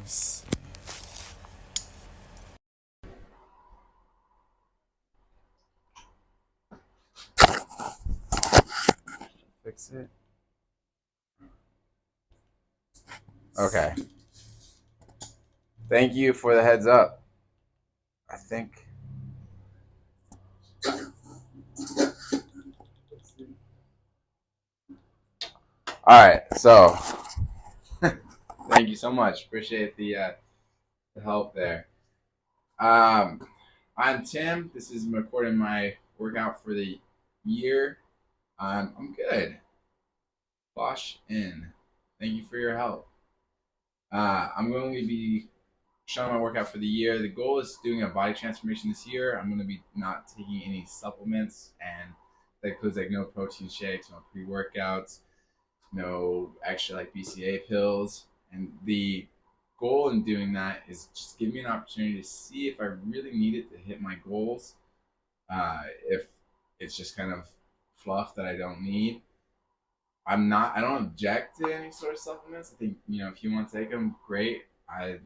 Let's fix it. Okay. Thank you for the heads up. I think. All right. So, thank you so much. Appreciate the help there. Um, I'm Tim. This is recording my workout for the year. I'm good. Wash in. Thank you for your help. I'm going to be showing my workout for the year. The goal is doing a body transformation this year. I'm going to be not taking any supplements, and that includes like no protein shakes, no pre-workouts, no extra like BCA pills. And the goal in doing that is just give me an opportunity to see if I really need it to hit my goals. If it's just kind of fluff that I don't need. I don't object to any sort of supplements. I think, if you want to take them, great. I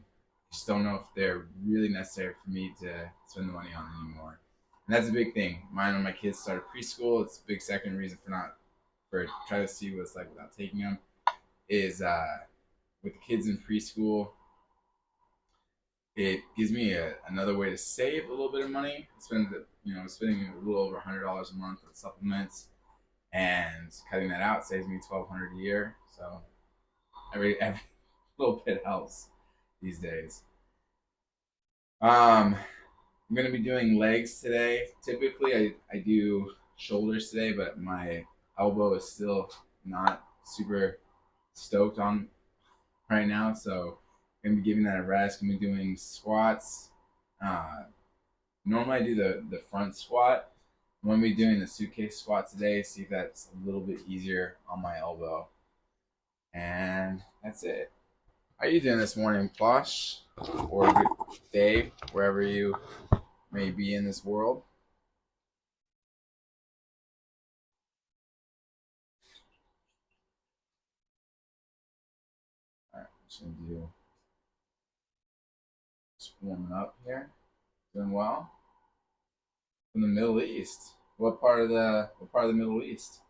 just don't know if they're really necessary for me to spend the money on anymore. And that's a big thing. Mine and my kids started preschool. It's a big second reason for try to see what it's like without taking them is with the kids in preschool, it gives me another way to save a little bit of money. Spending a little over $100 a month on supplements, and cutting that out saves me $1,200 a year. So every little bit helps these days. I'm gonna be doing legs today. Typically, I do shoulders today, but my elbow is still not super stoked on right now, so I'm gonna be giving that a rest. I'm gonna be doing squats. Uh, Normally I do the front squat. I'm gonna be doing the suitcase squat today. See if that's a little bit easier on my elbow. And that's it. How are you doing this morning, Plosh? Or good day, wherever you may be in this world? All right, just gonna do just warming up here. Doing well. From the Middle East. What part of the Middle East?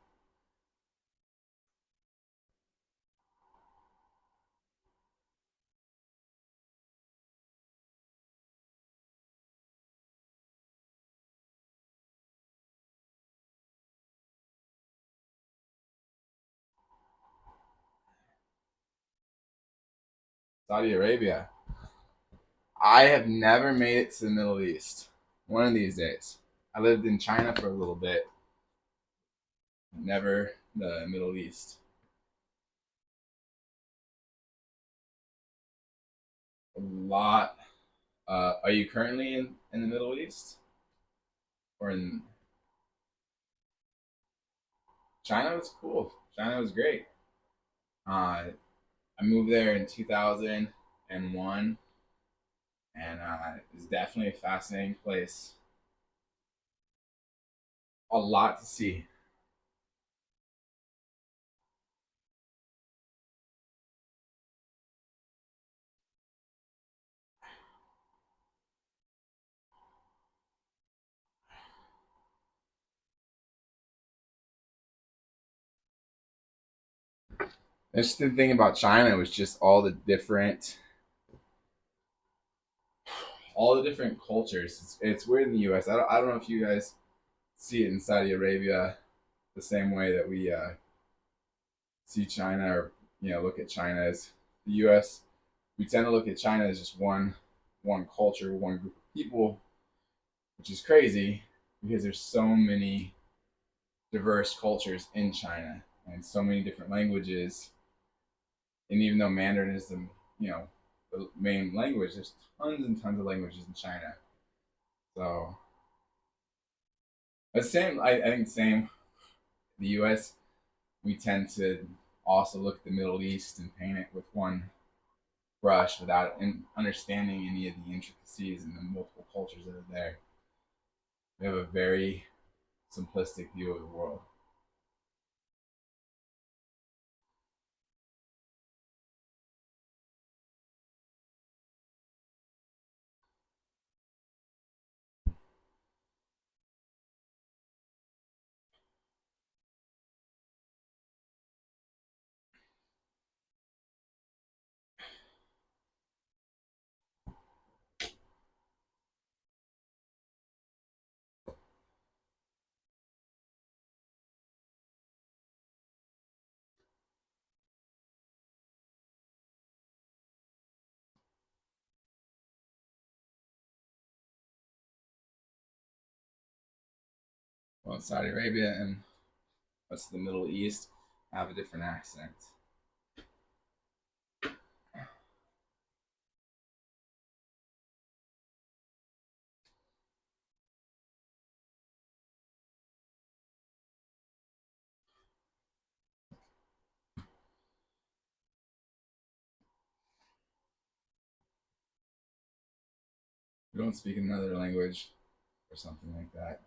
Saudi Arabia. I have never made it to the Middle East. One of these days. I lived in China for a little bit. Never the Middle East. A lot. Are you currently in the Middle East? Or in China? Was cool. China was great. I moved there in 2001, and it's definitely a fascinating place. A lot to see. The interesting thing about China was just all the different cultures. It's weird in the U.S. I don't know if you guys see it in Saudi Arabia the same way that we see China, or look at China as the U.S. We tend to look at China as just one culture, one group of people, which is crazy because there's so many diverse cultures in China and so many different languages. And even though Mandarin is the main language, there's tons and tons of languages in China. So the same, I think, the same. The U.S. We tend to also look at the Middle East and paint it with one brush without understanding any of the intricacies and the multiple cultures that are there. We have a very simplistic view of the world. Well, Saudi Arabia and what's the Middle East have a different accent. You don't speak another language or something like that.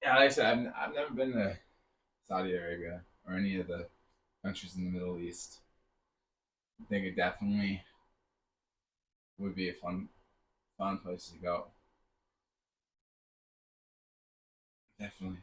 Yeah, like I said, I've never been to Saudi Arabia or any of the countries in the Middle East. I think it definitely would be a fun place to go. Definitely.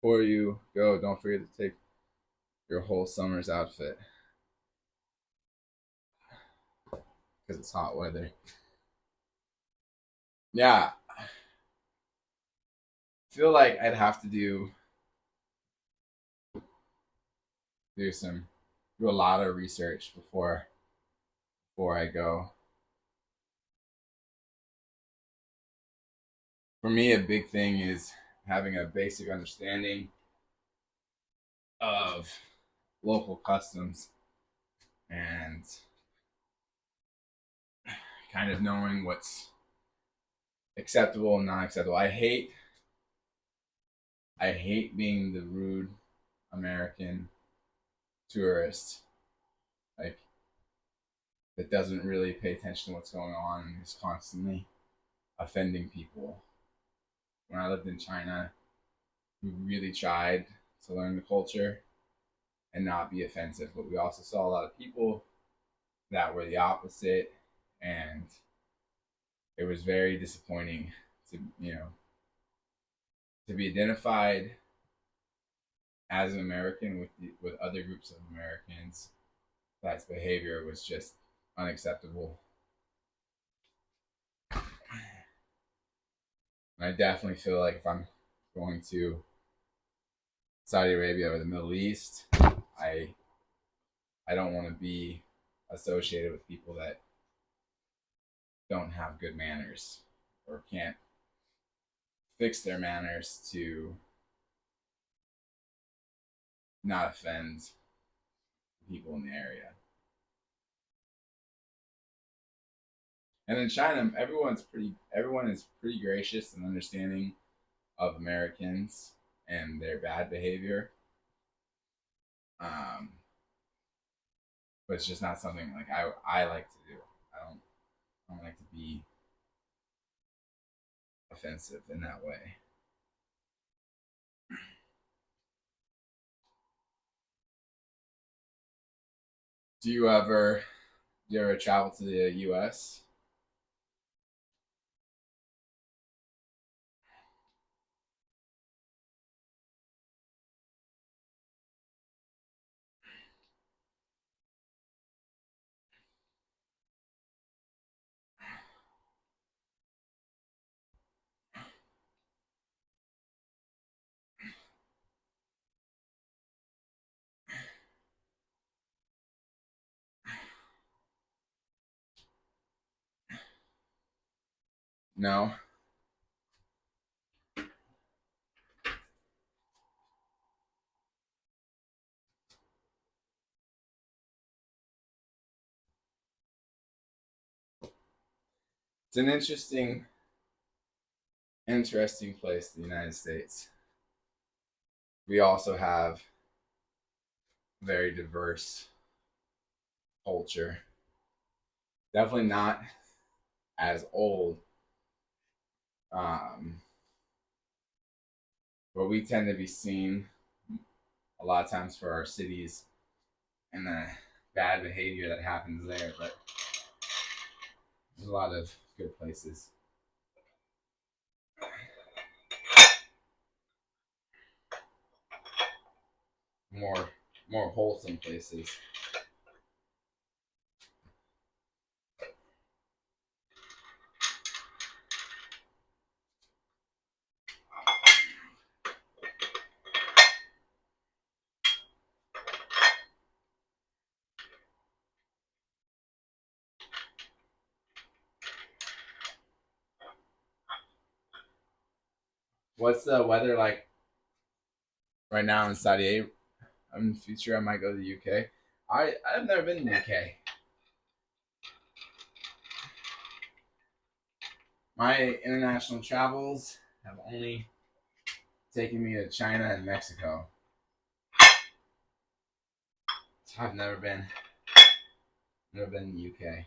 Before you go, don't forget to take your whole summer's outfit because it's hot weather. Yeah, I feel like I'd have to do some do a lot of research before I go. For me, a big thing is having a basic understanding of local customs and kind of knowing what's acceptable and not acceptable. I hate being the rude American tourist, like that doesn't really pay attention to what's going on and is constantly offending people. When I lived in China, we really tried to learn the culture and not be offensive, but we also saw a lot of people that were the opposite, and it was very disappointing to to be identified as an American with other groups of Americans. That's behavior was just unacceptable. And I definitely feel like if I'm going to Saudi Arabia or the Middle East, I I don't want to be associated with people that don't have good manners or can't fix their manners to not offend people in the area. And in China, everyone is pretty gracious and understanding of Americans and their bad behavior. Um, but it's just not something like I like to do. I don't like to be offensive in that way. Do you ever do you ever travel to the U.S.? No. It's an interesting place, the United States. We also have very diverse culture. Definitely not as old um, but we tend to be seen a lot of times for our cities and the bad behavior that happens there. But there's a lot of good places. More more wholesome places. What's the weather like right now in Saudi Arabia? In the future, I might go to the UK. I've never been to the UK. My international travels have only taken me to China and Mexico. So I've never been in the UK.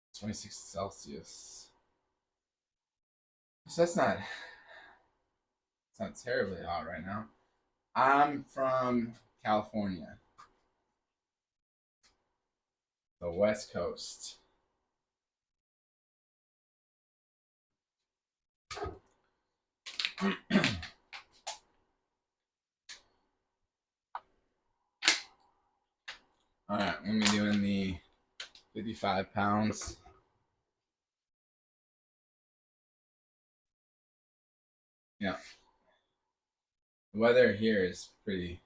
It's 26 Celsius. So it's not terribly hot right now. I'm from California, the West Coast. All right, I'm gonna be doing the 55 pounds. Yeah, the weather here is pretty.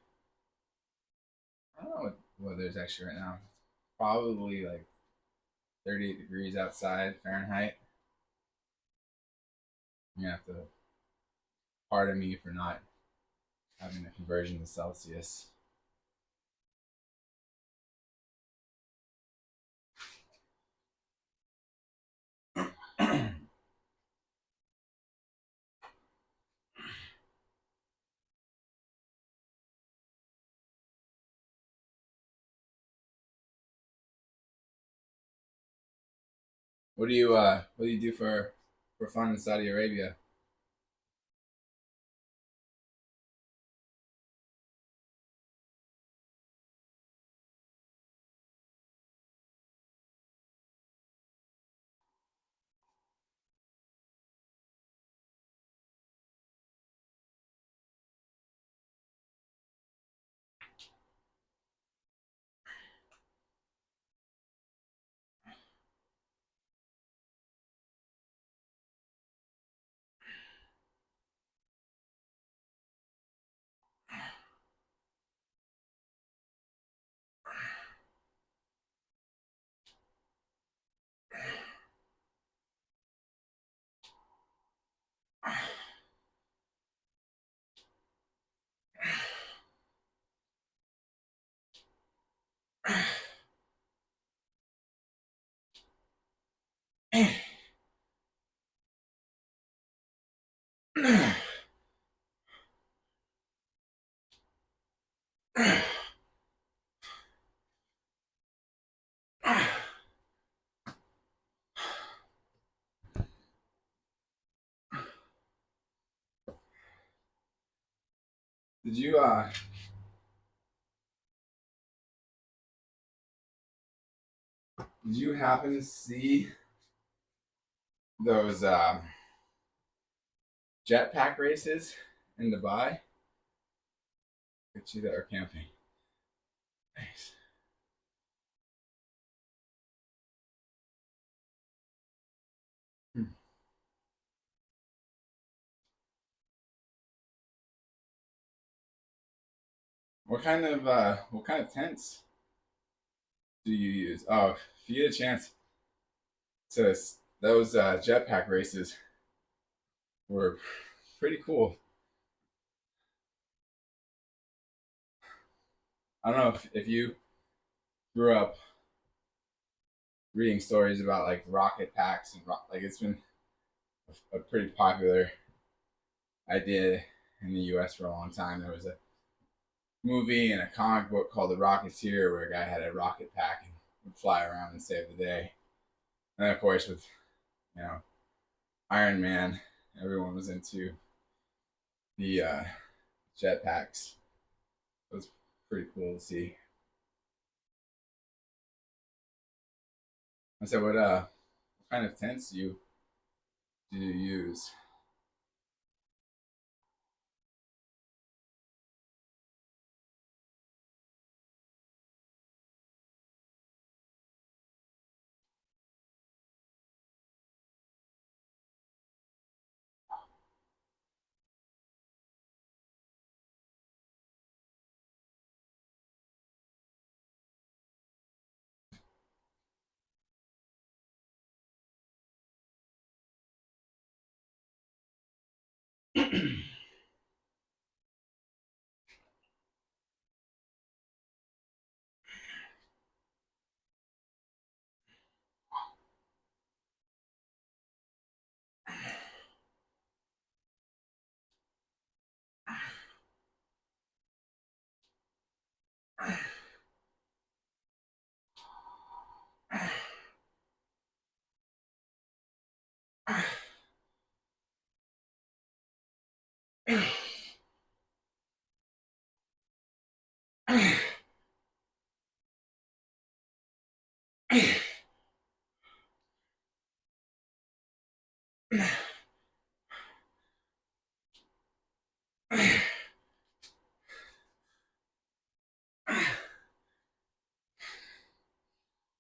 I don't know what the weather is actually right now. Probably like 38 degrees outside Fahrenheit. You have to pardon me for not having the conversion to Celsius. What do you do for fun in Saudi Arabia? Did you did you happen to see those jetpack races in Dubai? Get you that are camping. Thanks. Hmm. What kind of tents do you use? Oh, if you get a chance to those jetpack races, were pretty cool. I don't know if you grew up reading stories about like rocket packs and like it's been a pretty popular idea in the U.S. for a long time. There was a movie and a comic book called The Rocketeer where a guy had a rocket pack and would fly around and save the day. And then, of course, with you know Iron Man, everyone was into the jetpacks. It was pretty cool to see. I said, what kind of tents do you use?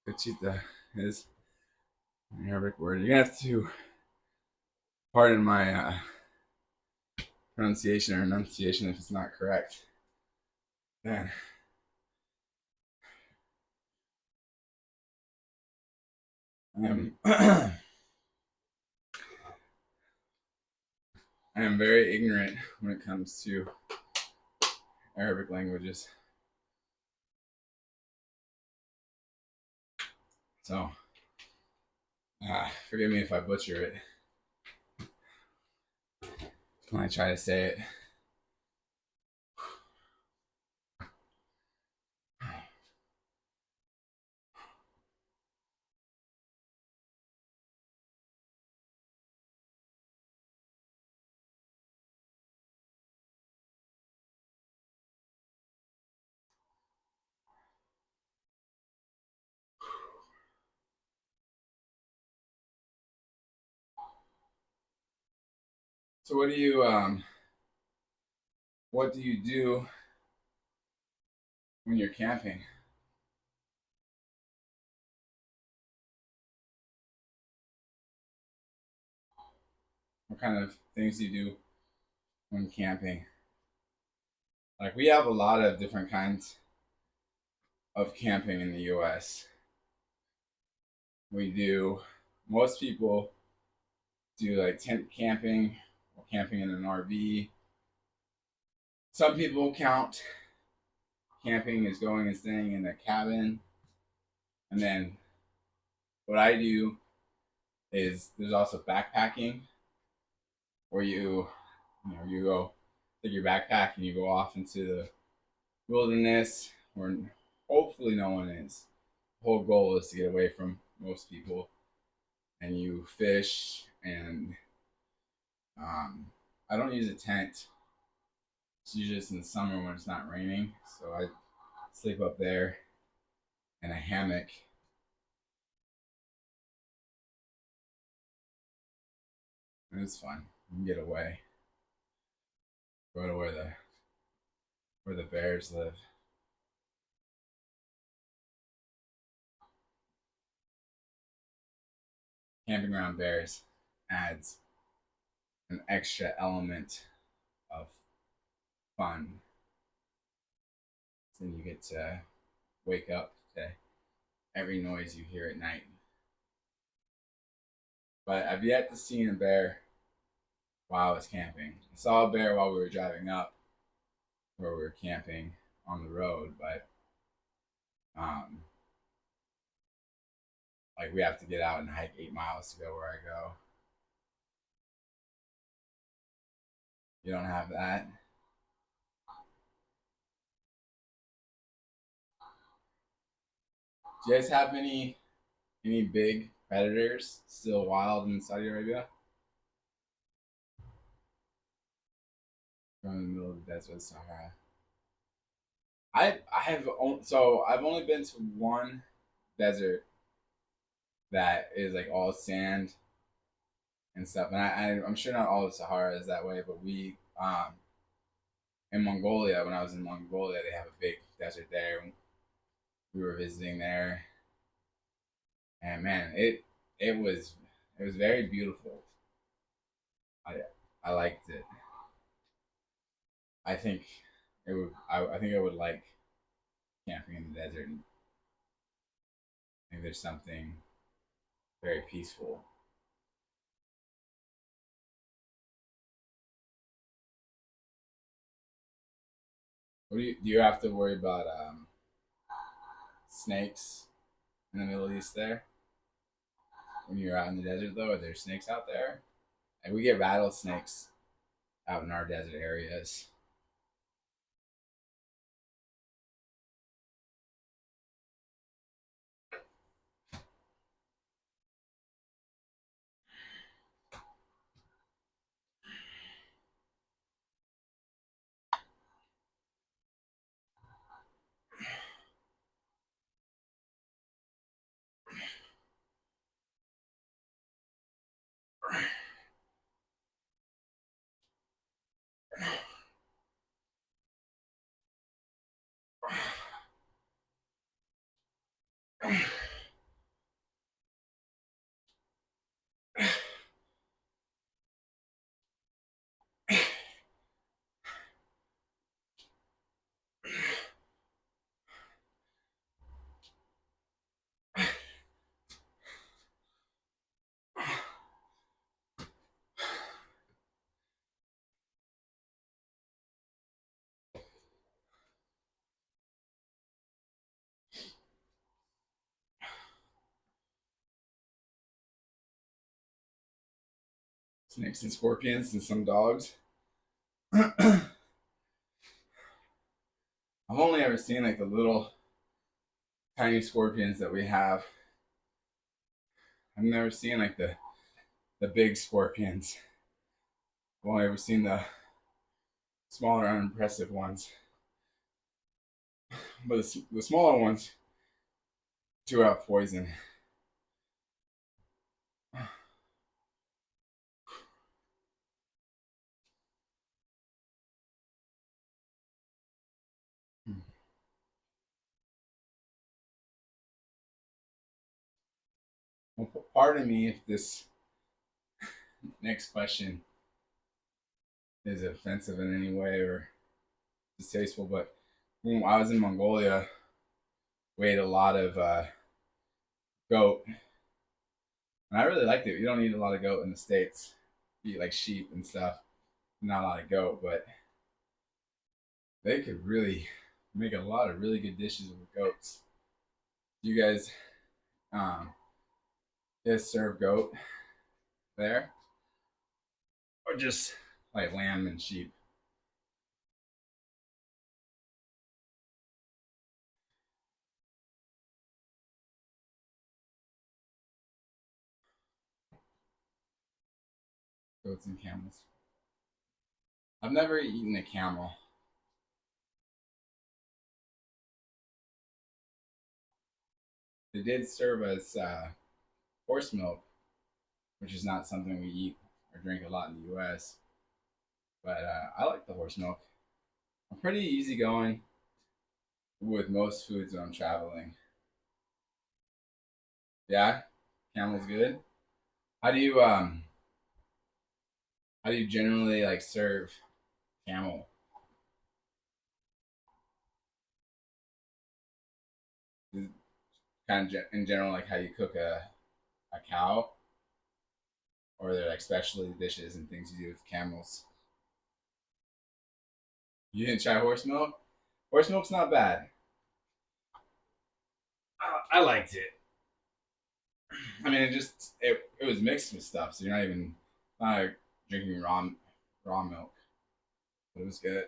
Kachita is an Arabic word. You're gonna have to pardon my pronunciation or enunciation if it's not correct. Man, I am I am very ignorant when it comes to Arabic languages. So forgive me if I butcher it when I try to say it. So what do you do when you're camping? What kind of things do you do when camping? Like we have a lot of different kinds of camping in the US. We do most people do like tent camping or camping in an RV. Some people count camping as going and staying in a cabin. And then what I do is there's also backpacking where you go take your backpack and you go off into the wilderness where hopefully no one is. The whole goal is to get away from most people and you fish and I don't use a tent. It's usually just in the summer when it's not raining. So I sleep up there in a hammock. And it's fun. You can get away. Go to where the bears live. Camping around bears adds an extra element of fun. Then you get to wake up to every noise you hear at night. But I've yet to see a bear while I was camping. I saw a bear while we were driving up where we were camping on the road, but um, like we have to get out and hike 8 miles to go where I go. You don't have that. Do you guys have any big predators still wild in Saudi Arabia? From the middle of the desert, Sahara. I've only been to one desert that is like all sand and stuff, and I'm sure not all of Sahara is that way, but in Mongolia, when I was in Mongolia, they have a big desert there. We were visiting there, and man, it was very beautiful. I I liked it. I think I think I would like camping in the desert. And I think there's something very peaceful. Do you have to worry about snakes in the Middle East there when you're out in the desert though? Are there snakes out there? And we get rattlesnakes out in our desert areas. Snakes and scorpions and some dogs. I've only ever seen like the little tiny scorpions that we have. I've never seen like the big scorpions. I've only ever seen the smaller, unimpressive ones. But the smaller ones chew out poison. Well, pardon me if this next question is offensive in any way or distasteful, but when I was in Mongolia, we ate a lot of goat, and I really liked it. You don't eat a lot of goat in the States. You eat like sheep and stuff, not a lot of goat, but they could really make a lot of really good dishes with goats. You guys, um, just serve goat there, or just like lamb and sheep? Goats and camels. I've never eaten a camel. They did serve us horse milk, which is not something we eat or drink a lot in the U.S. But I like the horse milk. I'm pretty easygoing with most foods when I'm traveling. Yeah, camel's good. How do you um how do you generally like serve camel? Is it kind of in general like how you cook a cow, or they're like specialty dishes and things you do with camels. You didn't try horse milk? Horse milk's not bad. I liked it. I mean, it was mixed with stuff, so you're not even not like drinking raw milk. It was good.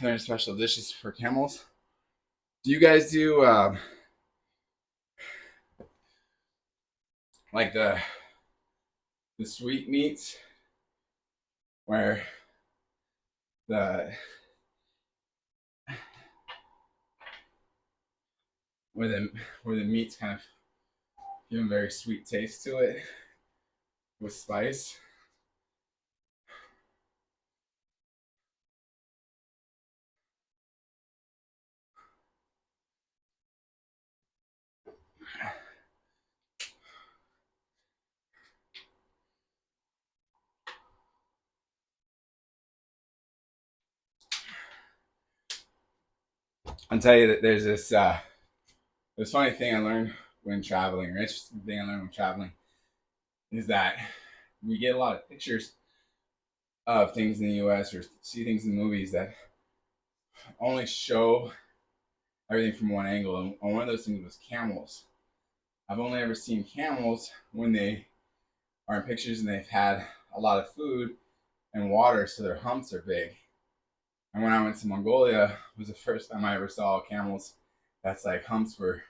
There's special dishes for camels. Do you guys do like the sweet meats where the where the where the meats kind of give a very sweet taste to it with spice? I'll tell you that there's this funny thing I learned when traveling, or interesting thing I learned when traveling, is that we get a lot of pictures of things in the U.S. or see things in movies that only show everything from one angle. And one of those things was camels. I've only ever seen camels when they are in pictures and they've had a lot of food and water, so their humps are big. And when I went to Mongolia, it was the first time I ever saw camels that's like humps were,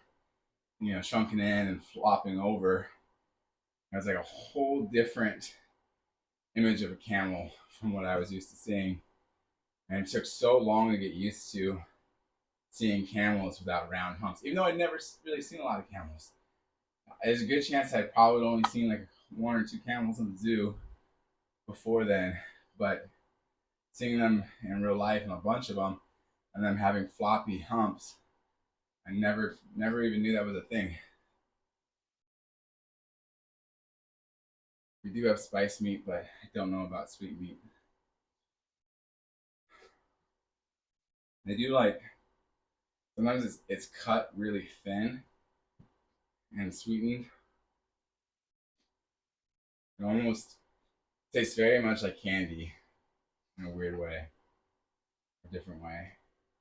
shrunken in and flopping over. It was like a whole different image of a camel from what I was used to seeing. And it took so long to get used to seeing camels without round humps, even though I'd never really seen a lot of camels. There's a good chance I'd probably only seen like one or two camels in the zoo before then, but seeing them in real life and a bunch of them, and them having floppy humps, I never even knew that was a thing. We do have spice meat, but I don't know about sweet meat. They do like sometimes it's cut really thin and sweetened. It almost tastes very much like candy in a weird way, a different way,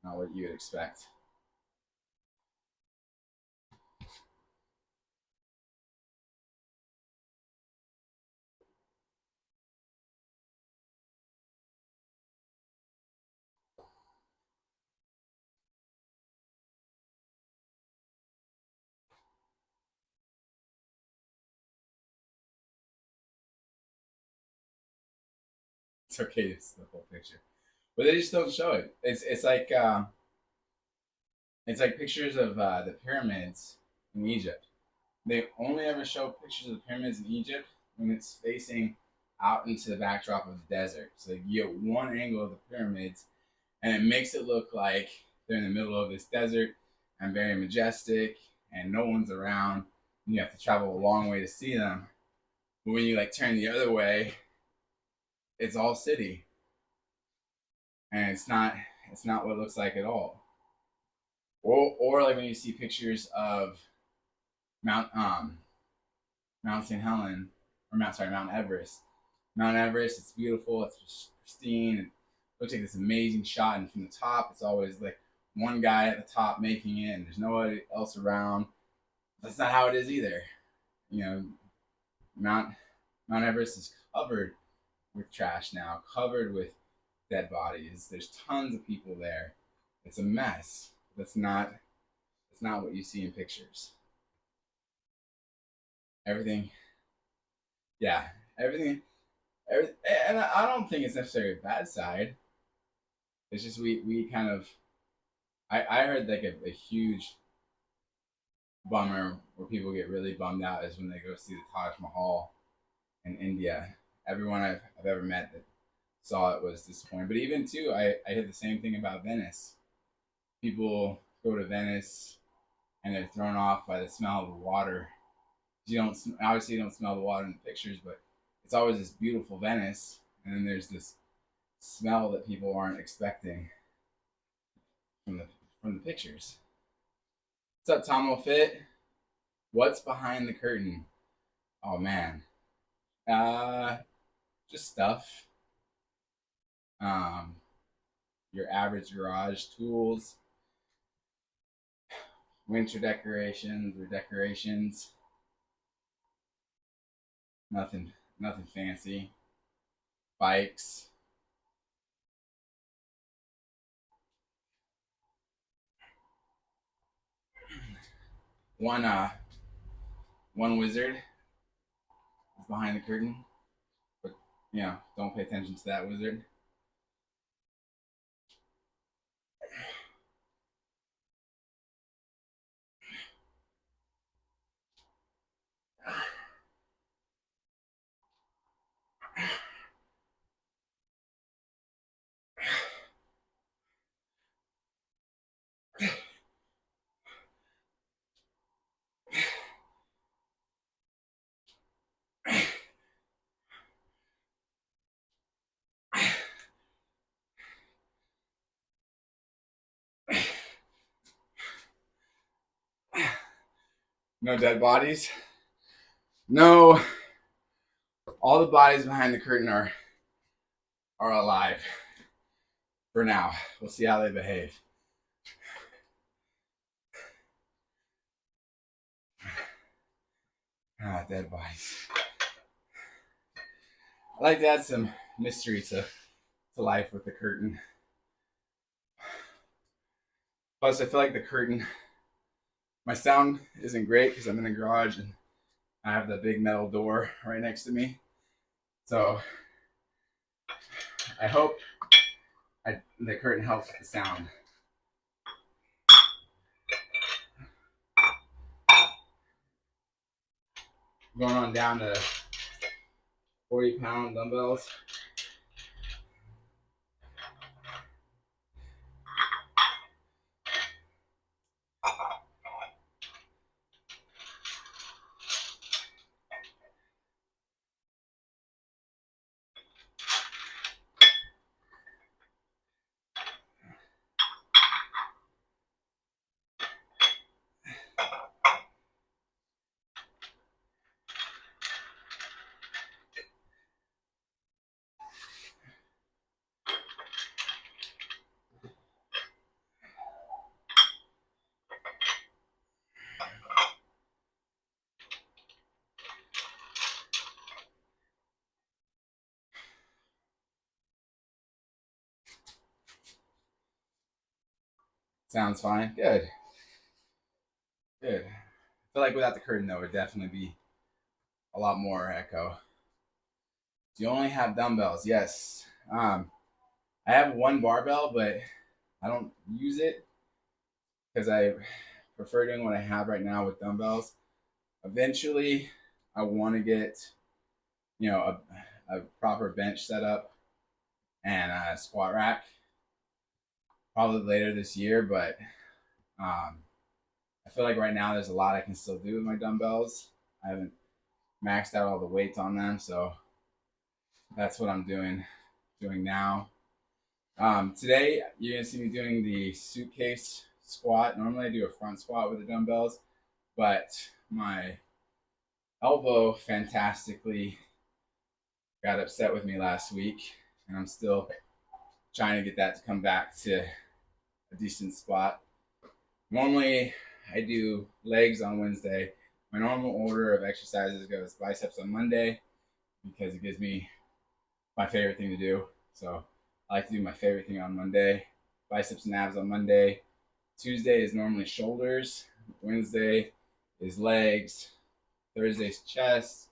not what you would expect. It's okay to see the whole picture, but they just don't show it. It's like pictures of the pyramids in Egypt. They only ever show pictures of the pyramids in Egypt when it's facing out into the backdrop of the desert. So you get one angle of the pyramids, and it makes it look like they're in the middle of this desert and very majestic, and no one's around. And you have to travel a long way to see them. But when you like turn the other way, it's all city, and it's not what it looks like at all. Or like when you see pictures of Mount Mount St. Helen, or Mount Everest. Mount Everest, it's beautiful, it's pristine, it looks like this amazing shot, and from the top, it's always like one guy at the top making it, and there's nobody else around. That's not how it is either. You know, Mount Mount Everest is covered with trash now, covered with dead bodies. There's tons of people there. It's a mess. That's not what you see in pictures. Everything, yeah, everything, everything, and I don't think it's necessarily a bad side. It's just we kind of I heard like a huge bummer where people get really bummed out is when they go see the Taj Mahal in India. Everyone I've ever met that saw it was disappointed. But even too, I heard the same thing about Venice. People go to Venice and they're thrown off by the smell of the water. You don't obviously you don't smell the water in the pictures, but it's always this beautiful Venice, and then there's this smell that people aren't expecting from the pictures. What's up, Tom Fit? What's behind the curtain? Oh man, uh, just stuff. Um, your average garage tools, winter decorations or decorations. Nothing, nothing fancy. Bikes. One one wizard is behind the curtain, but don't pay attention to that wizard. No dead bodies. No, all the bodies behind the curtain are alive for now. We'll see how they behave. Dead bodies. I like to add some mystery to life with the curtain. Plus, I feel like the curtain, my sound isn't great because I'm in the garage and I have the big metal door right next to me. So I hope the curtain helps with the sound. Going on down to 40-pound dumbbells. Sounds fine. Good. Good. I feel like without the curtain, though, it would definitely be a lot more echo. Do you only have dumbbells? Yes. I have one barbell, but I don't use it because I prefer doing what I have right now with dumbbells. Eventually, I want to get a proper bench setup and a squat rack probably later this year, but I feel like right now there's a lot I can still do with my dumbbells. I haven't maxed out all the weights on them, so that's what I'm doing now. Today you're gonna see me doing the suitcase squat. Normally I do a front squat with the dumbbells, but my elbow fantastically got upset with me last week, and I'm still trying to get that to come back to a decent spot. Normally I do legs on Wednesday. My normal order of exercises goes biceps on Monday because it gives me my favorite thing to do. So I like to do my favorite thing on Monday. Biceps and abs on Monday. Tuesday is normally shoulders. Wednesday is legs. Thursday's chest.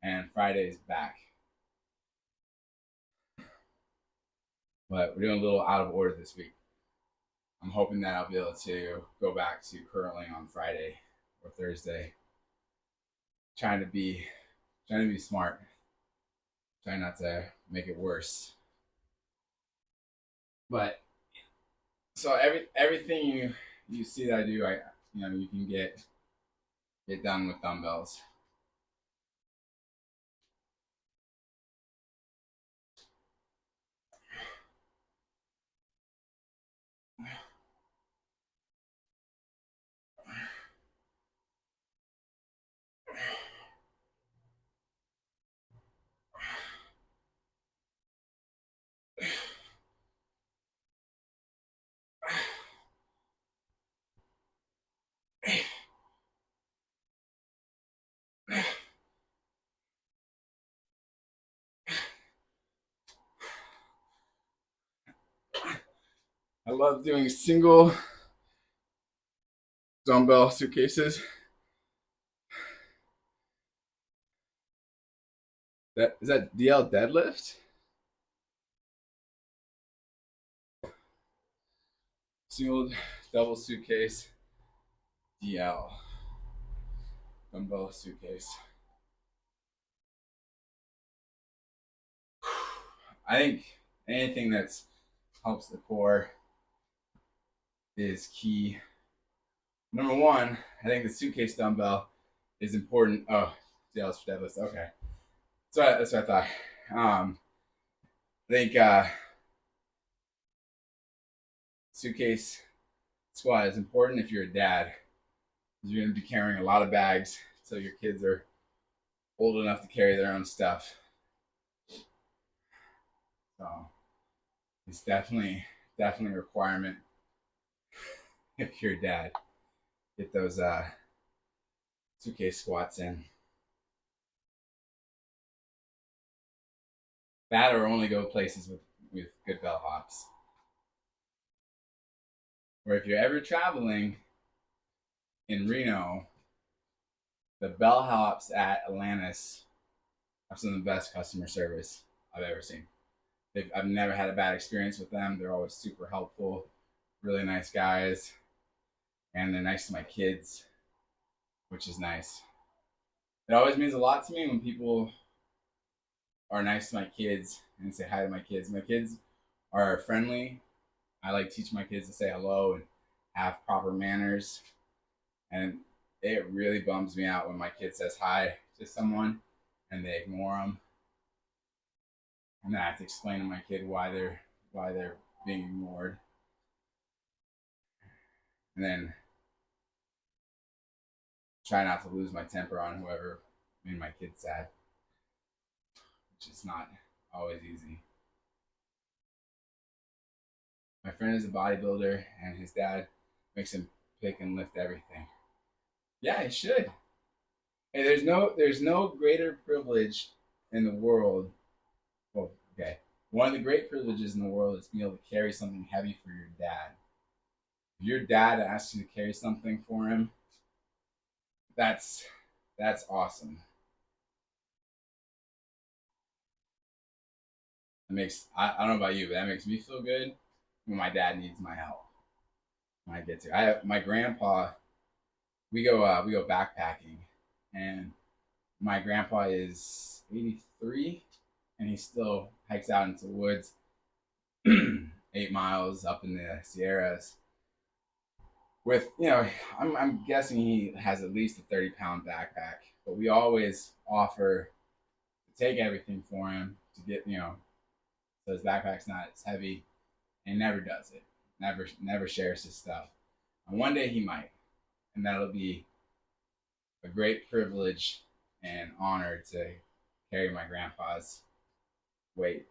And Friday's back. but we're doing a little out of order this week. I'm hoping that I'll be able to go back to curling on Friday or Thursday. Trying to be smart. Trying not to make it worse. But so everything you see that I do, you can get done with dumbbells. I love doing single dumbbell suitcases. That is that DL deadlift? Single double suitcase DL dumbbell suitcase. I think anything that helps the core is key. Number one, I think the suitcase dumbbell is important. Oh, DL's for deadlifts. Okay, that's what I thought. I think suitcase squat is important if you're a dad. You're going to be carrying a lot of bags until your kids are old enough to carry their own stuff. So it's definitely a requirement if you're a dad. Get those suitcase squats in. That or only go places with good bell hops. Or if you're ever traveling in Reno, the bellhops at Atlantis have some of the best customer service I've ever seen. I've never had a bad experience with them. They're always super helpful, really nice guys, and they're nice to my kids, which is nice. It always means a lot to me when people are nice to my kids and say hi to my kids. My kids are friendly. I like teach my kids to say hello and have proper manners. And it really bums me out when my kid says hi to someone and they ignore them. And then I have to explain to my kid why they're being ignored. And then try not to lose my temper on whoever made my kid sad, which is not always easy. My friend is a bodybuilder, and his dad makes him pick and lift everything. Yeah, he should. Hey, there's no greater privilege in the world. Well, okay, one of the great privileges in the world is being able to carry something heavy for your dad. If your dad asks you to carry something for him, that's awesome. I don't know about you, but that makes me feel good when my dad needs my help. When I get to, I have my grandpa. We go backpacking, and my grandpa is 83, and he still hikes out into the woods, 8 miles up in the Sierras. With I'm guessing he has at least a 30-pound backpack, but we always offer to take everything for him to get so his backpack's not as heavy, and he never does it. Never shares his stuff. And one day he might, and that'll be a great privilege and honor to carry my grandpa's weight.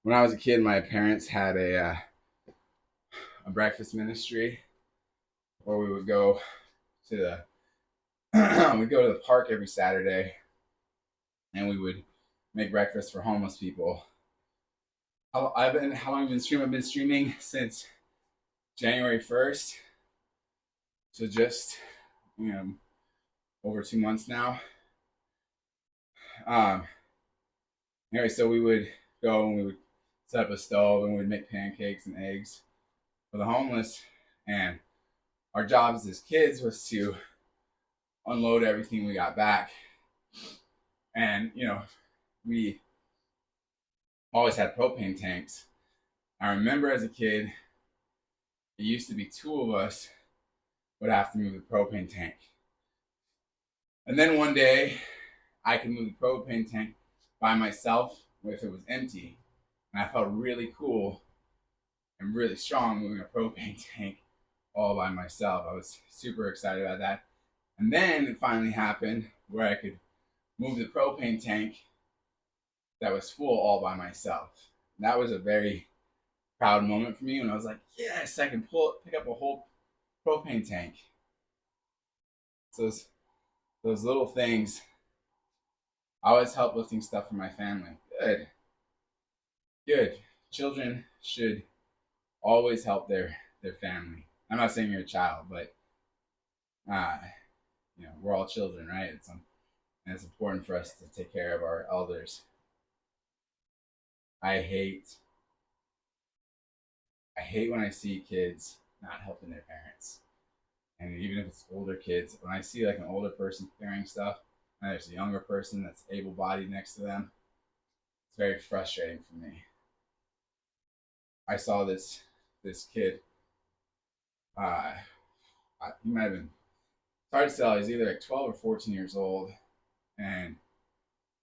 When I was a kid, my parents had a breakfast ministry where we would go to the we'd go to the park every Saturday, and we would make breakfast for homeless people. How long have you been streaming? I've been streaming since January 1st, so just you know over 2 months now. Um, anyway, so we would go and we would set up a stove and we'd make pancakes and eggs for the homeless. And our jobs as kids was to unload everything we got back. And, we always had propane tanks. I remember as a kid, it used to be two of us would have to move the propane tank. And then one day, I could move the propane tank by myself if it was empty. And I felt really cool and really strong moving a propane tank all by myself. I was super excited about that. And then it finally happened where I could move the propane tank that was full all by myself. And that was a very proud moment for me when I was like, yes, I can pick up a whole propane tank. So those little things, I always help lifting stuff for my family. Good. Children should always help their family. I'm not saying you're a child, but we're all children, right? And it's important for us to take care of our elders. I hate when I see kids not helping their parents. And even if it's older kids, when I see like an older person carrying stuff and there's a younger person that's able-bodied next to them, it's very frustrating for me. I saw this kid. He might have been, it's hard to tell. He's either like 12 or 14 years old, and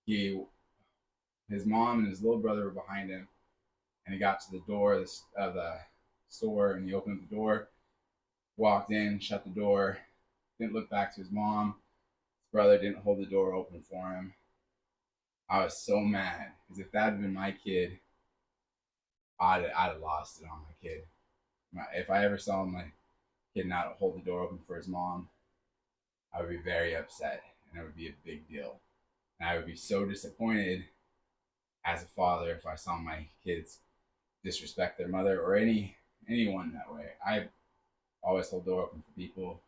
his mom and his little brother were behind him, and he got to the door of the store, and he opened up the door, walked in, shut the door, didn't look back to his mom. His brother didn't hold the door open for him. I was so mad, because if that had been my kid, I'd have lost it on my kid. If I ever saw my kid not hold the door open for his mom, I would be very upset, and it would be a big deal. And I would be so disappointed as a father if I saw my kids disrespect their mother or anyone that way. I always hold the door open for people.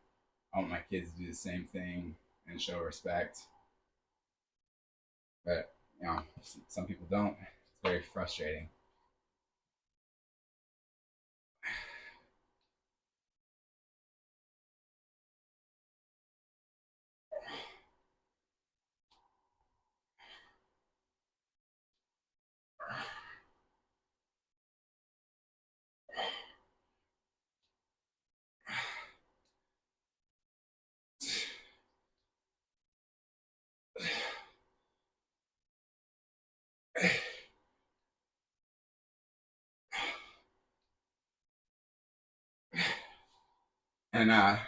I want my kids to do the same thing and show respect. But, some people don't. It's very frustrating. And I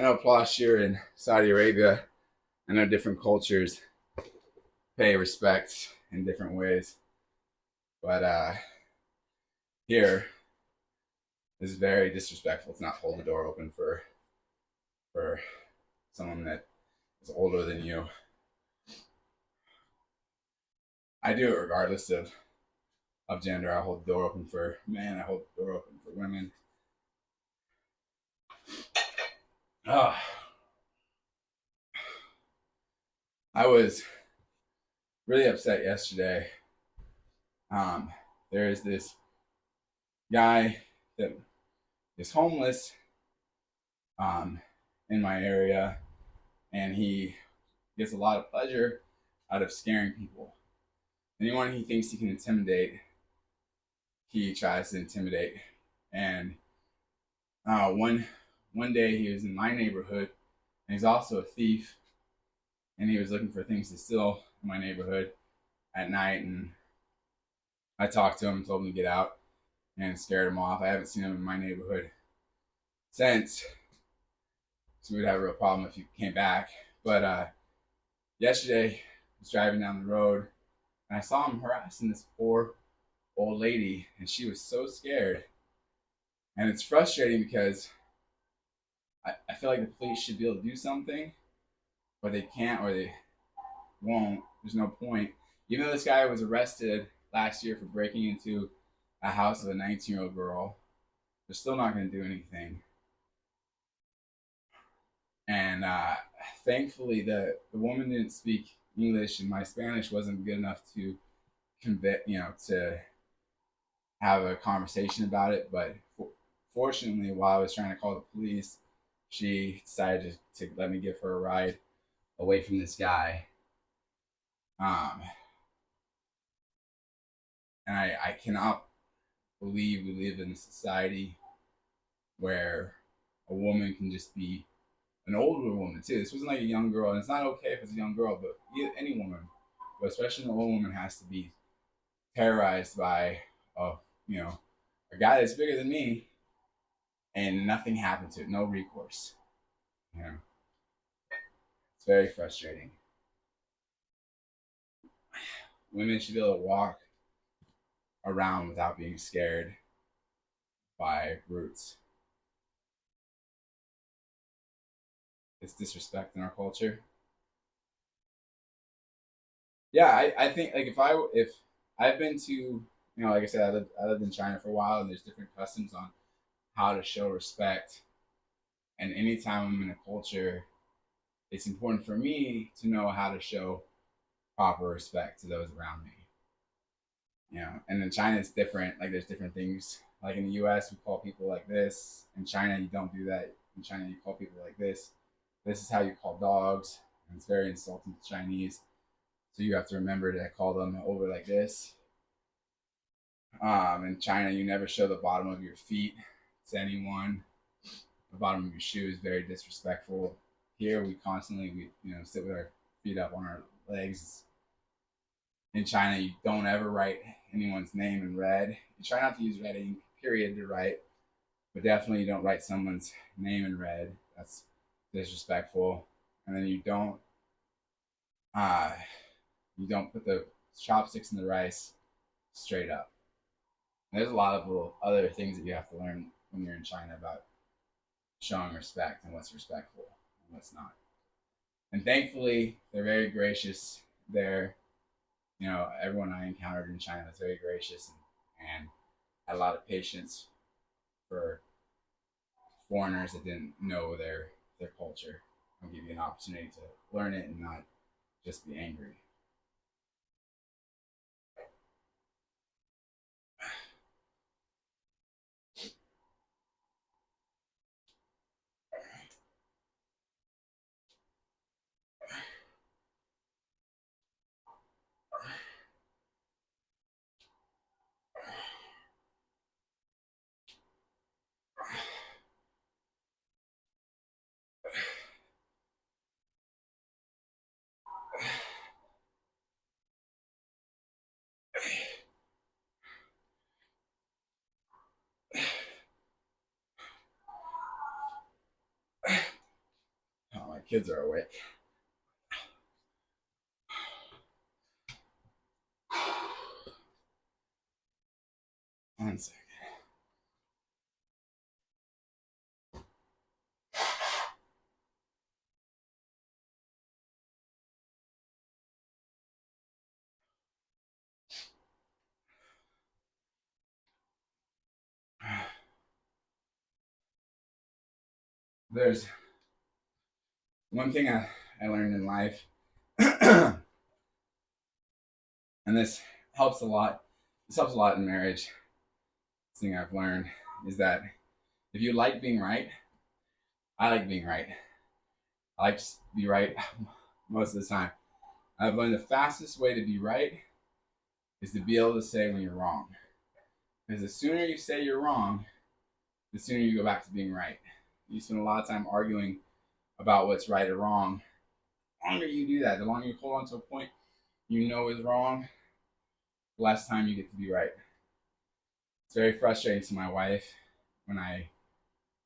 know plus here in Saudi Arabia, I know different cultures pay respect in different ways. But here is very disrespectful to not hold the door open for someone that is older than you. I do it regardless of gender. I hold the door open for men. I hold the door open for women. I was really upset yesterday. There is this guy that is homeless in my area, and he gets a lot of pleasure out of scaring people. Anyone he thinks he can intimidate, he tries to intimidate. And one day he was in my neighborhood, and he's also a thief, and he was looking for things to steal in my neighborhood at night. And I talked to him and told him to get out and scared him off. I haven't seen him in my neighborhood since, so we'd have a real problem if he came back. But yesterday, I was driving down the road and I saw him harassing this poor old lady, and she was so scared. And it's frustrating because I feel like the police should be able to do something, but they can't or they won't. There's no point. Even though this guy was arrested last year for breaking into a house of a 19-year-old girl, they're still not going to do anything. And thankfully, the woman didn't speak English, and my Spanish wasn't good enough to to have a conversation about it. But fortunately, while I was trying to call the police, she decided to let me give her a ride away from this guy. Um, and I cannot believe we live in a society where a woman can just be an older woman too. This wasn't like a young girl, and it's not okay if it's a young girl, but any woman, but especially an old woman, has to be terrorized by a a guy that's bigger than me, and nothing happened to it, no recourse. You know, it's very frustrating. Women should be able to walk around without being scared by brutes. It's disrespect in our culture. Yeah, I think like if I've been to like I said I lived in China for a while, and there's different customs on how to show respect. And anytime I'm in a culture, it's important for me to know how to show proper respect to those around me. And in China it's different. Like there's different things. Like in the U.S. we call people like this. In China you don't do that. In China you call people like this. This is how you call dogs, and it's very insulting to Chinese. So you have to remember to call them over like this. In China, you never show the bottom of your feet to anyone. The bottom of your shoe is very disrespectful. Here, we constantly sit with our feet up on our legs. In China, you don't ever write anyone's name in red. You try not to use red ink, period, to write, but definitely you don't write someone's name in red. That's disrespectful. And then uh, you don't put the chopsticks in the rice straight up. And there's a lot of little other things that you have to learn when you're in China about showing respect and what's respectful and what's not. And thankfully, they're very gracious there. Everyone I encountered in China was very gracious and had a lot of patience for foreigners that didn't know their culture. I'll give you an opportunity to learn it and not just be angry. Oh, my kids are awake. One second. There's one thing I learned in life, and this helps a lot. This helps a lot in marriage. This thing I've learned is that if you like being right, I like being right. I like to be right most of the time. I've learned the fastest way to be right is to be able to say when you're wrong. Because the sooner you say you're wrong, the sooner you go back to being right. You spend a lot of time arguing about what's right or wrong. The longer you do that, the longer you hold on to a point you know is wrong, less time you get to be right. It's very frustrating to my wife when I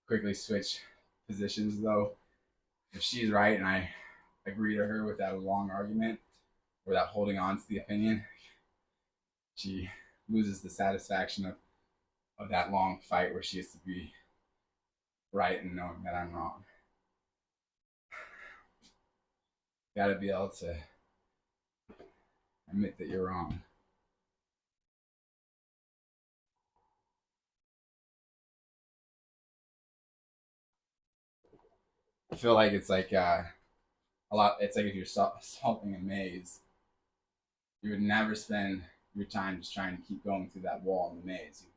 quickly switch positions, though. If she's right and I agree to her without a long argument, without holding on to the opinion, she loses the satisfaction of that long fight where she has to be right and knowing that I'm wrong. You gotta be able to admit that you're wrong. I feel like it's like a lot. It's like if you're solving a maze, you would never spend your time just trying to keep going through that wall in the maze. You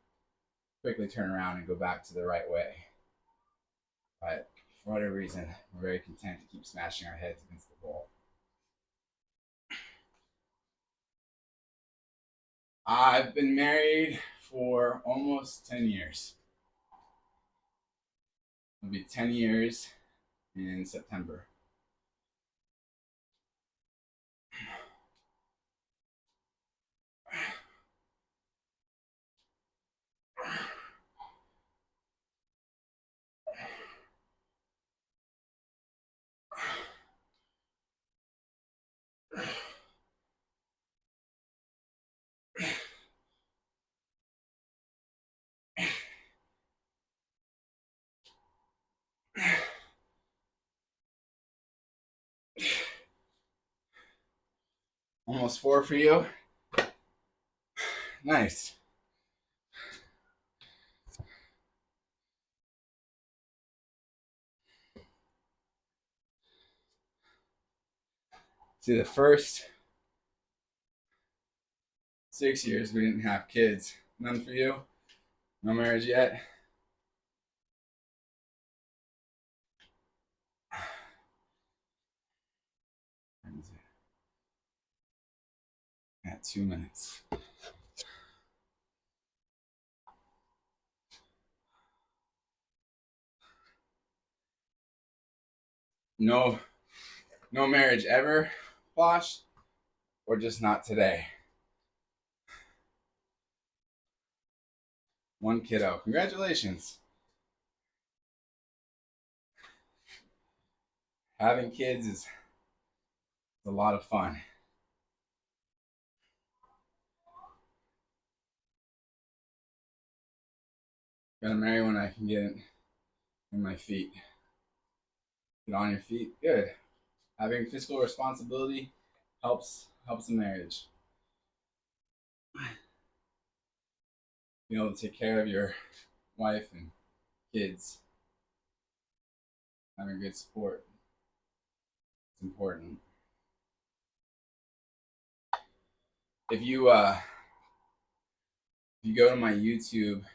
quickly turn around and go back to the right way. But for whatever reason, we're very content to keep smashing our heads against the wall. I've been married for almost 10 years. It'll be 10 years in September. Almost 4 for you. Nice. See, the first 6 years we didn't have kids. None for you? No marriage yet? At 2 minutes. No marriage ever, Bosh? Or just not today? One kiddo. Congratulations. Having kids is a lot of fun. Gonna marry when I can get in my feet. Get on your feet. Good. Having fiscal responsibility helps a marriage. Being able to take care of your wife and kids. Having good support. It's important. If you go to my YouTube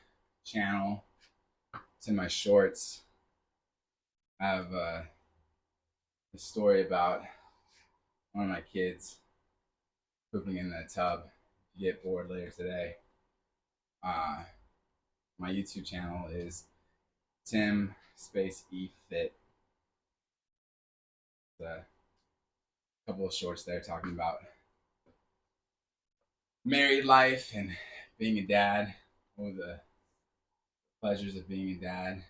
channel, it's in my shorts. I have a story about one of my kids pooping in the tub. If you get bored later today, my YouTube channel is TimE Fit. A couple of shorts there talking about married life and being a dad, or the pleasures of being a dad.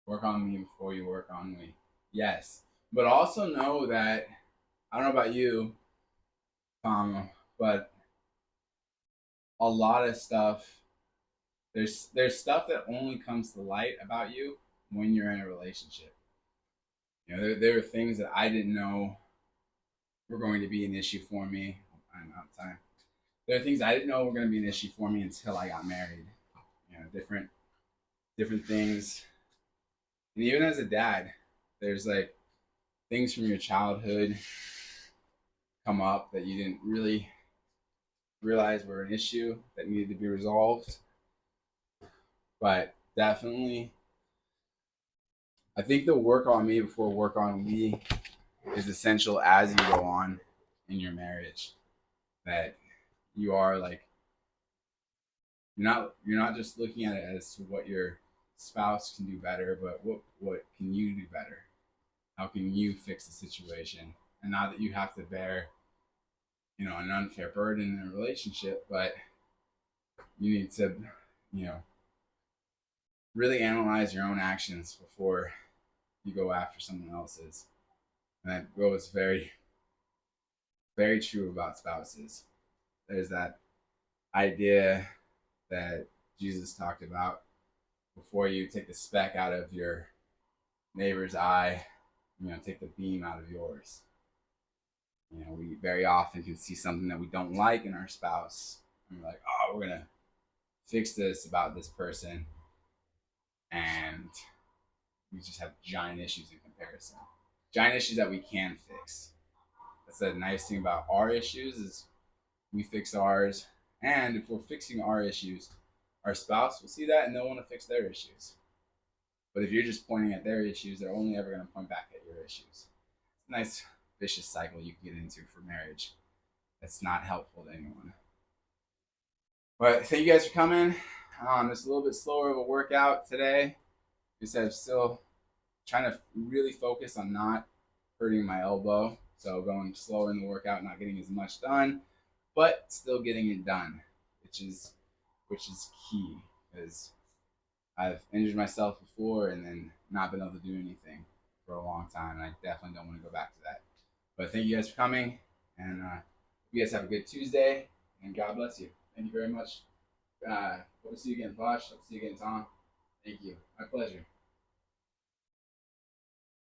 Work on me before you work on me. Yes. But also know that, I don't know about you, Tom, but a lot of stuff, there's stuff that only comes to light about you when you're in a relationship. You know, there are things that I didn't know were going to be an issue for me. I'm out of time. There are things I didn't know were going to be an issue for me until I got married. You know, different things. And even as a dad, there's like things from your childhood come up that you didn't really realize were an issue that needed to be resolved. But definitely, I think the work on me before work on we is essential as you go on in your marriage. That you are like, you're not just looking at it as to what your spouse can do better, but what can you do better? How can you fix the situation? And not that you have to bear an unfair burden in a relationship, but you need to, you know, really analyze your own actions before you go after someone else's. And that goes very, very true about spouses. There's that idea that Jesus talked about: before you take the speck out of your neighbor's eye, take the beam out of yours. We very often can see something that we don't like in our spouse, and we're like, oh, we're gonna fix this about this person, and we just have giant issues in comparison. Giant issues that we can fix. That's the nice thing about our issues is we fix ours, and if we're fixing our issues, our spouse will see that and they'll want to fix their issues. But if you're just pointing at their issues, they're only ever going to point back at your issues. It's a nice vicious cycle you can get into for marriage. That's not helpful to anyone. But thank you guys for coming. It's a little bit slower of a workout today. Because I'm still trying to really focus on not hurting my elbow. So going slower in the workout, not getting as much done, but still getting it done, which is key, because I've injured myself before and then not been able to do anything for a long time, and I definitely don't want to go back to that. But thank you guys for coming, and you guys have a good Tuesday, and God bless you. Thank you very much. Hope to see you again, Bosh. Hope to see you again, Tom. Thank you. My pleasure.